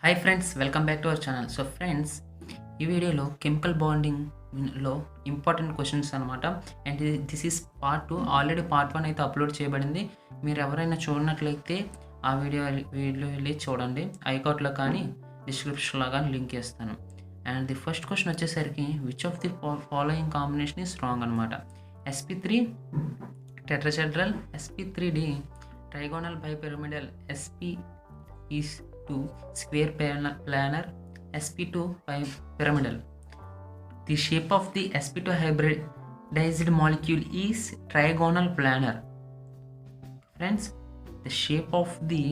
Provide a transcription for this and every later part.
Hi friends, welcome back to our channel. So friends, ఈ వీడియోలో chemical బాండింగ్లో important questions అనమాట. And this is part 2. Already part 1 అయితే upload చేయబడింది. మీరు ఎవరైనా చూడనట్లయితే ఆ వీడియో వెళ్ళి చూడండి. ఐకాట్లో కానీ డిస్క్రిప్షన్లో కానీ లింక్ చేస్తాను. అండ్ ది ఫస్ట్ క్వశ్చన్ వచ్చేసరికి which of the following combination is strong అనమాట. sp3 tetrahedral, sp3d trigonal bipyramidal, sp is 2 square planar, sp2 pyramidal. The shape of the sp2 hybridized molecule is trigonal planar. Friends, the shape of the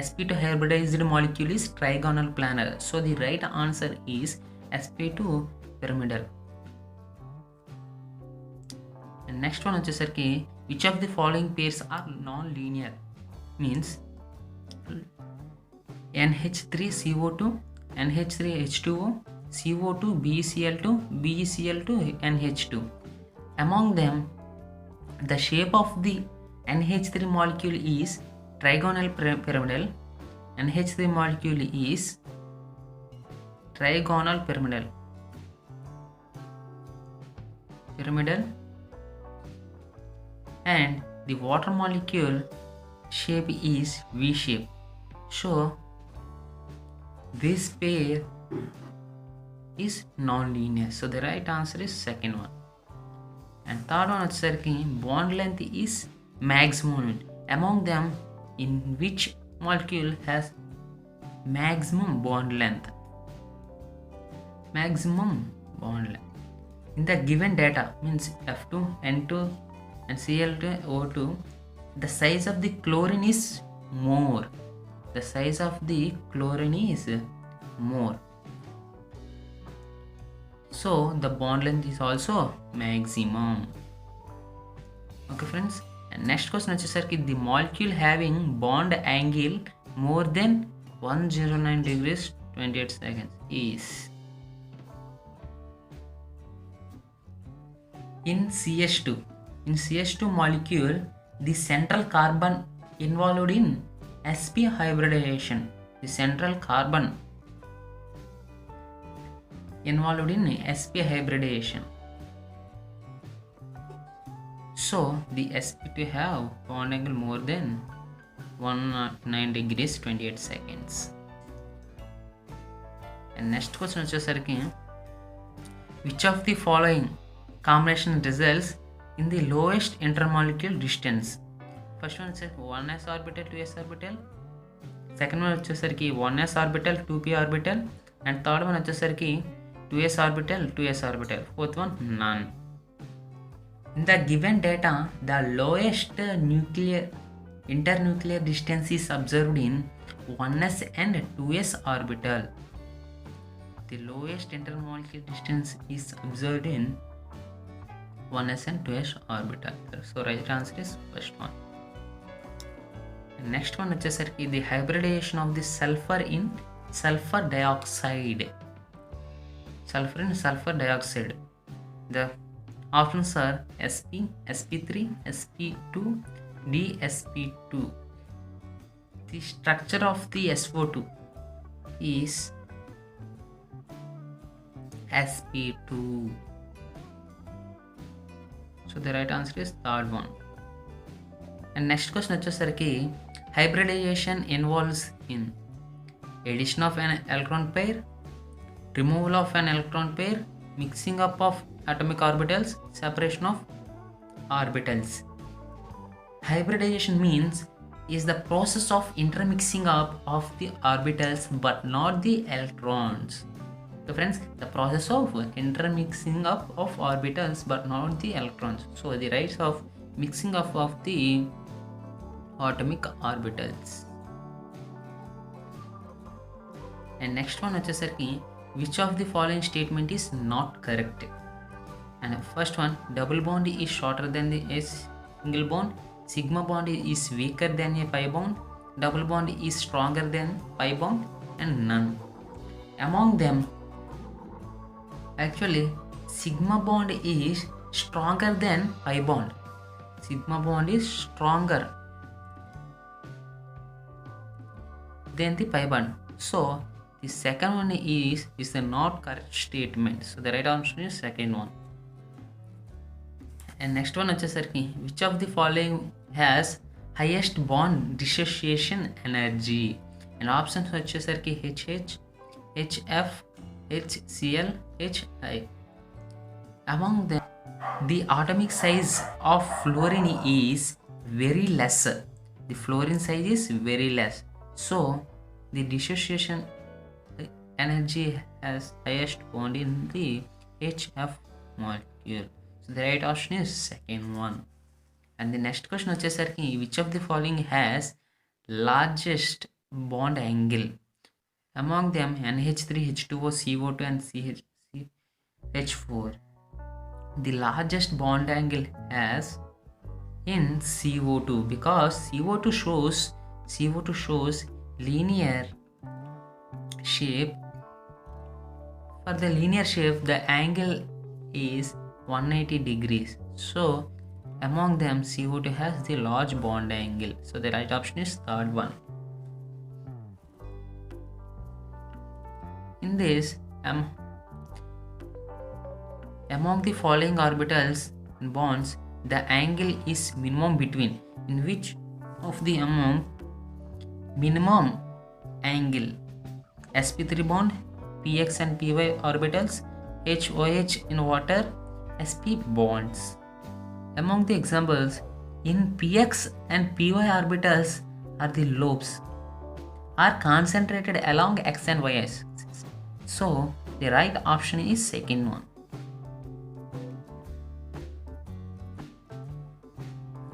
sp2 hybridized molecule is trigonal planar. So the right answer is sp2 pyramidal. And next one వచ్చేసరికి which of the following pairs are non-linear? Means NH3CO2, NH3H2O, CO2 BeCl2, BeCl2 NH2. Among them, the shape of the NH3 molecule is trigonal pyramidal. NH3 molecule is trigonal pyramidal. And the water molecule shape is V shape. So this pair is non-linear. So the right answer is second one. And third one వచ్చేసరికి bond length is maximum. Among them, in which molecule has maximum bond length? Maximum bond length. In the given data, means F2, N2 and Cl2O2, the size of the chlorine is more. The size of the chlorine is more. So the bond length is also maximum. Okay friends, and next question వచ్చేసరికి the molecule having bond angle more than 109 degrees 28 seconds is in CH2 molecule, the central carbon involved in sp hybridization. The central carbon involved in sp hybridization. So the sp2 have bond angle more than 109 degrees 28 seconds. And next question వచ్చేసరికి which of the following combination results in the lowest intermolecular distance? First one వచ్చేసరికి 1s orbital 2s orbital, second one వచ్చేసరికి 1s orbital 2p orbital, and third one వచ్చేసరికి 2s orbital 2s orbital, fourth one none. In the given data, the lowest internuclear distance is observed in 1s and 2s orbital. The lowest intermolecular distance is observed in 1s and 2s orbital. So right answer is first one. Next one వచ్చేసరికి the hybridization of the sulfur in sulfur dioxide. Sulfur in sulfur dioxide. The options are sp, sp3, sp2, dsp2. The structure of the SO2 is sp2. So the right answer is third one. And next question వచ్చేసరికి hybridization involves in addition of an electron pair, removal of an electron pair, mixing up of atomic orbitals, separation of orbitals. Hybridization means is the process of intermixing up of the orbitals but not the electrons. So friends, the process of intermixing up of orbitals but not the electrons. So the right of mixing up of the atomic orbitals. And next one వచ్చేసరికి which of the following statement is not correct? And first one, double bond is shorter than the single bond, sigma bond is weaker than a pi bond, double bond is stronger than pi bond, and none. Among them, actually sigma bond is stronger than pi bond. Sigma bond is stronger than the pi bond. So the second one is the not correct statement. So the right answer is second one. And next one వచ్చేసరికి which of the following has highest bond dissociation energy? And options వచ్చేసరికి HH, HF, HCl, HI. Among them, the atomic size of fluorine is very less. The fluorine size is very less. So the dissociation energy has highest bond in the HF molecule. So the right option is second one. And the next question వచ్చేసరికి which of the following has largest bond angle? Among them, NH3, H2O, CO2 and CH4. The largest bond angle has in CO2 because CO2 shows linear shape. For the linear shape, the angle is 180 degrees. So among them, CO2 has the large bond angle. So the right option is third one. In this, among the following orbitals and bonds, the angle is minimum between. In which of the among minimum angle? sp3 bond, px and py orbitals, HOH in water, sp bonds. Among the examples, in px and py orbitals are the lobes are concentrated along x and y axis. So the right option is second one.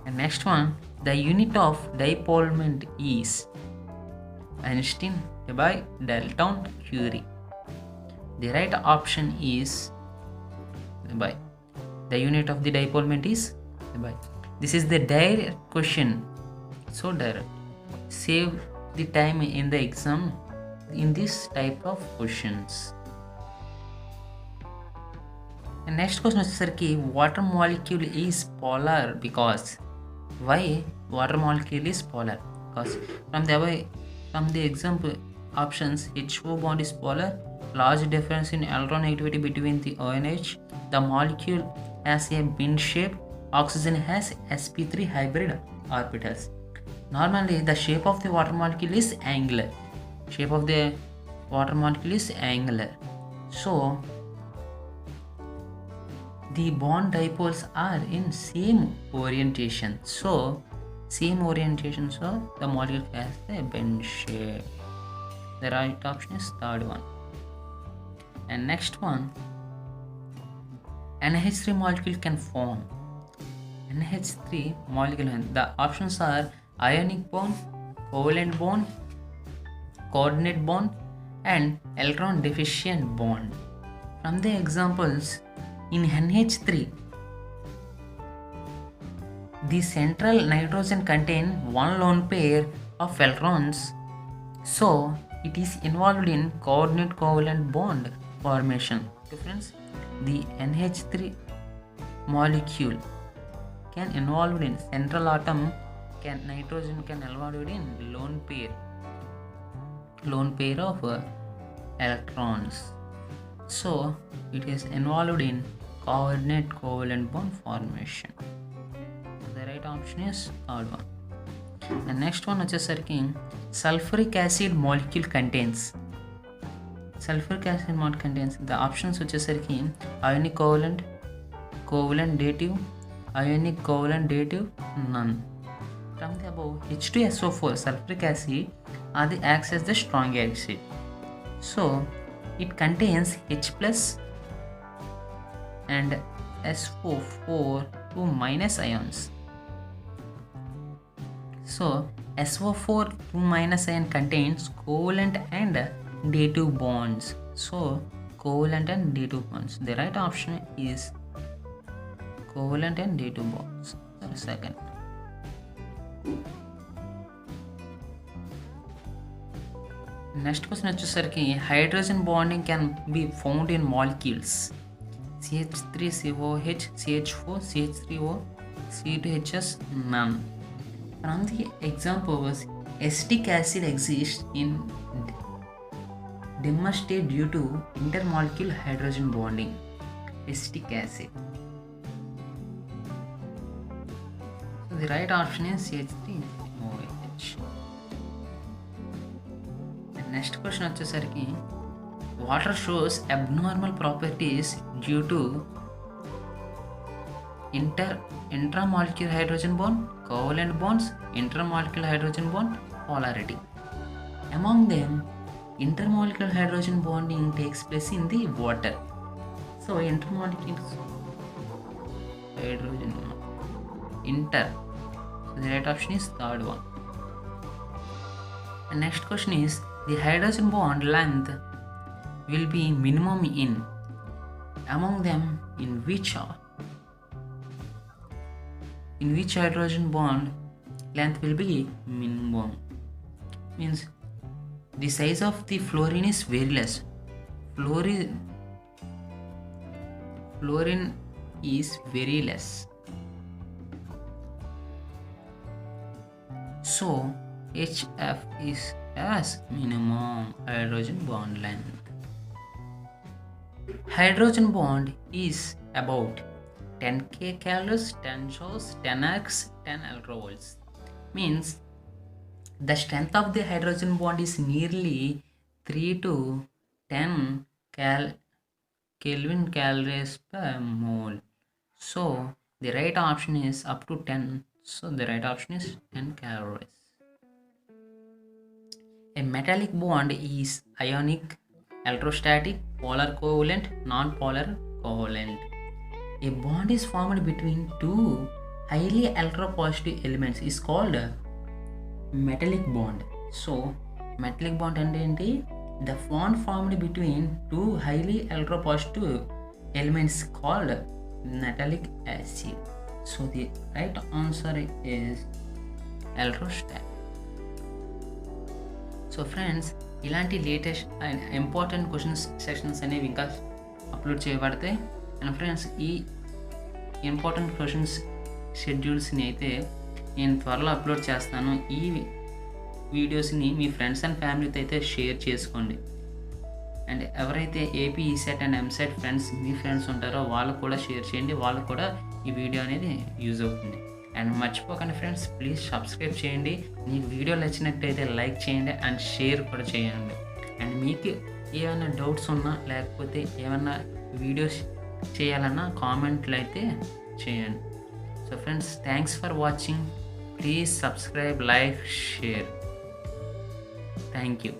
And next one, the unit of dipolement is Einstein by Dalton Curie. The right option is by. The unit of the dipolement is by. This is the direct question. So direct. Save the time in the exam in this type of questions. And next question is water molecule is polar because. Why water molecule is polar? Because from the example options, HO bond is polar, large difference in electronegativity between the ONH, the molecule has a bin shape, oxygen has sp3 hybrid orbitals. Normally the shape of the water molecule is angular. So the bond dipoles are in same orientation. So the molecule has a bend shape. The right option is third one. And next one, NH3 molecule can form. NH3 molecule, the options are ionic bond, covalent bond, coordinate bond and electron deficient bond. From the examples, in NH3, the central nitrogen contains one lone pair of electrons, so it is involved in coordinate covalent bond formation. Okay friends, the NH3 molecule can involved in central atom, nitrogen can involved in lone pair of electrons, so it is involved in coordinate covalent bond formation. The right option is third one. The next one వచ్చేసరికి sulfuric acid molecule contains. The options వచ్చేసరికి ionic covalent dative, ionic covalent dative, none. From the above, H2SO4 sulfuric acid acts as the strong acid. So it contains H plus and SO4 2 minus ions. So SO4 2 minus ion contains covalent and dative bonds. So covalent and dative bonds. The right option is covalent and dative bonds. Second. Next question వచ్చేసరికి hydrogen bonding can be found in molecules CH3COH, CH4, CH3O, C2HS, none. From the examples, acetic acid exists in dimmer state due to intermolecular hydrogen bonding, acetic acid. So the right option is H3OH. And next question వచ్చేసరికి water shows abnormal properties due to intramolecular hydrogen bond, covalent bonds, intermolecular hydrogen bond, polarity. Among them, intermolecular hydrogen bonding takes place in the water. So intermolecular hydrogen inter. So the right option is third one. And next question is the hydrogen bond length will be minimum in among them in which hydrogen bond length will be minimum, means the size of the fluorine is very less. Fluorine is very less, so HF is as minimum hydrogen bond length. Hydrogen bond is about 10 kcals, 10 joules, 10 arcs, 10 electrovolts. Means the strength of the hydrogen bond is nearly 3 to 10 Kelvin calories per mole. So the right option is up to 10. So the right option is 10 calories. A metallic bond is ionic, electrostatic, polar covalent, non-polar covalent. A bond is formed between two highly electropositive elements is called metallic bond. So metallic bond అంటే ఏంటి? The bond formed between two highly electropositive elements called metallic acid. So the right answer is electrostatic. So friends, ఇలాంటి latest and important questions sections అనేవి ఇంకా upload చేయబడతాయి. And friends, ఈ important questions షెడ్యూల్స్ని అయితే నేను త్వరలో అప్లోడ్ చేస్తాను. ఈ వీడియోస్ని మీ ఫ్రెండ్స్ అండ్ ఫ్యామిలీతో అయితే షేర్ చేసుకోండి. అండ్ ఎవరైతే AP ECET and EAMCET friends me friends ఉంటారో వాళ్ళకు కూడా షేర్ చేయండి. వాళ్ళకు కూడా ఈ వీడియో అనేది యూజ్ అవుతుంది. అండ్ మర్చిపోకండి ఫ్రెండ్స్, ప్లీజ్ సబ్స్క్రైబ్ చేయండి. మీకు వీడియో నచ్చినట్టయితే లైక్ చేయండి అండ్ షేర్ కూడా చేయండి. అండ్ మీకు ఏమైనా డౌట్స్ ఉన్నా లేకపోతే ఏమైనా వీడియోస్ చేయాలన్నా కామెంట్లు అయితే చేయండి. So friends, thanks for watching. Please subscribe, like, share. Thank you.